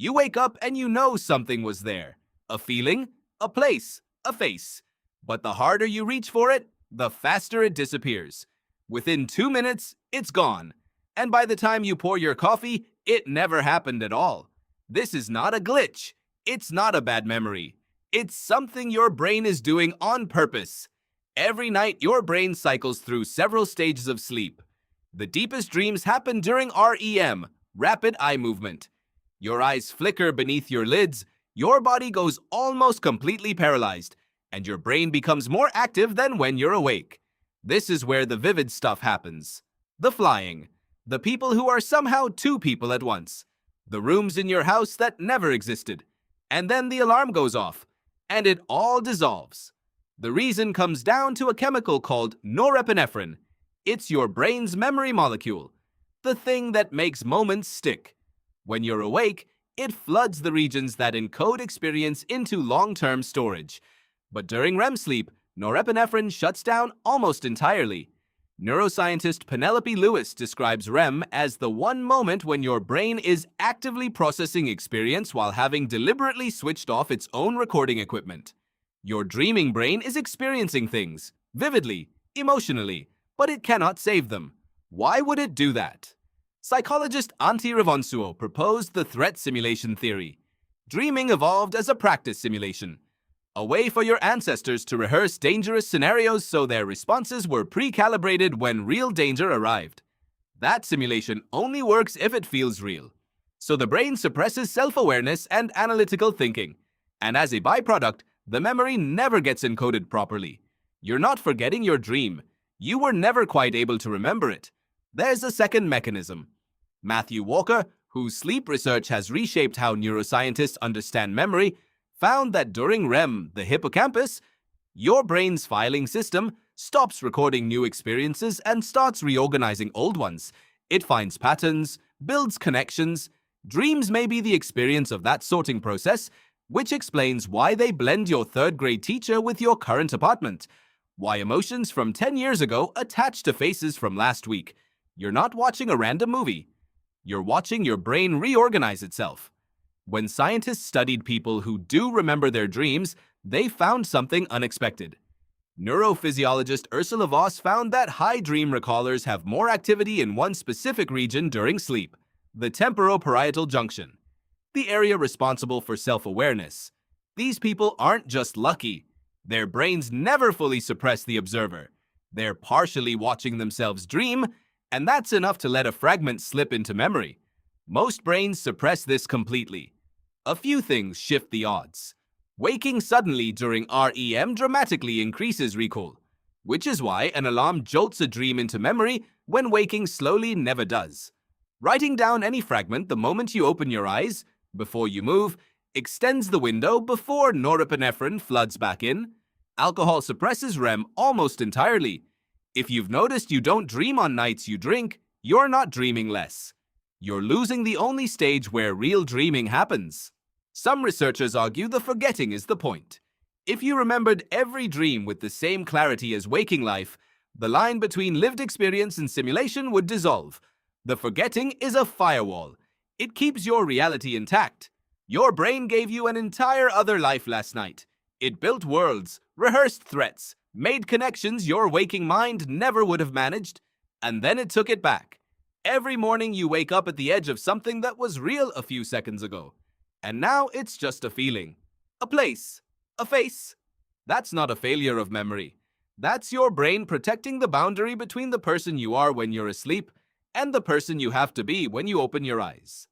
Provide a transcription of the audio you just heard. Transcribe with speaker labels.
Speaker 1: You wake up and you know something was there. A feeling, a place, a face. But the harder you reach for it, the faster it disappears. Within 2 minutes, it's gone. And by the time you pour your coffee, it never happened at all. This is not a glitch. It's not a bad memory. It's something your brain is doing on purpose. Every night, your brain cycles through several stages of sleep. The deepest dreams happen during REM, rapid eye movement. Your eyes flicker beneath your lids, your body goes almost completely paralyzed, and your brain becomes more active than when you're awake. This is where the vivid stuff happens. The flying. The people who are somehow two people at once. The rooms in your house that never existed. And then the alarm goes off, and it all dissolves. The reason comes down to a chemical called norepinephrine. It's your brain's memory molecule, the thing that makes moments stick. When you're awake, it floods the regions that encode experience into long-term storage. But during REM sleep, norepinephrine shuts down almost entirely. Neuroscientist Penelope Lewis describes REM as the one moment when your brain is actively processing experience while having deliberately switched off its own recording equipment. Your dreaming brain is experiencing things, vividly, emotionally, but it cannot save them. Why would it do that? Psychologist Antti Revonsuo proposed the threat simulation theory. Dreaming evolved as a practice simulation, a way for your ancestors to rehearse dangerous scenarios so their responses were pre-calibrated when real danger arrived. That simulation only works if it feels real. So the brain suppresses self-awareness and analytical thinking, and as a byproduct, the memory never gets encoded properly. You're not forgetting your dream. You were never quite able to remember it. There's a second mechanism. Matthew Walker, whose sleep research has reshaped how neuroscientists understand memory, found that during REM, the hippocampus, your brain's filing system, stops recording new experiences and starts reorganizing old ones. It finds patterns, builds connections. Dreams may be the experience of that sorting process, which explains why they blend your third-grade teacher with your current apartment, why emotions from 10 years ago attach to faces from last week. You're not watching a random movie. You're watching your brain reorganize itself. When scientists studied people who do remember their dreams, they found something unexpected. Neurophysiologist Ursula Voss found that high dream recallers have more activity in one specific region during sleep, the temporoparietal junction, the area responsible for self-awareness. These people aren't just lucky. Their brains never fully suppress the observer. They're partially watching themselves dream, and that's enough to let a fragment slip into memory. Most brains suppress this completely. A few things shift the odds. Waking suddenly during REM dramatically increases recall, which is why an alarm jolts a dream into memory when waking slowly never does. Writing down any fragment the moment you open your eyes, before you move, extends the window before norepinephrine floods back in. Alcohol suppresses REM almost entirely. If you've noticed you don't dream on nights you drink, you're not dreaming less. You're losing the only stage where real dreaming happens. Some researchers argue the forgetting is the point. If you remembered every dream with the same clarity as waking life, the line between lived experience and simulation would dissolve. The forgetting is a firewall. It keeps your reality intact. Your brain gave you an entire other life last night. It built worlds, rehearsed threats, made connections your waking mind never would have managed, and then it took it back. Every morning you wake up at the edge of something that was real a few seconds ago. And now it's just a feeling. A place. A face. That's not a failure of memory. That's your brain protecting the boundary between the person you are when you're asleep and the person you have to be when you open your eyes.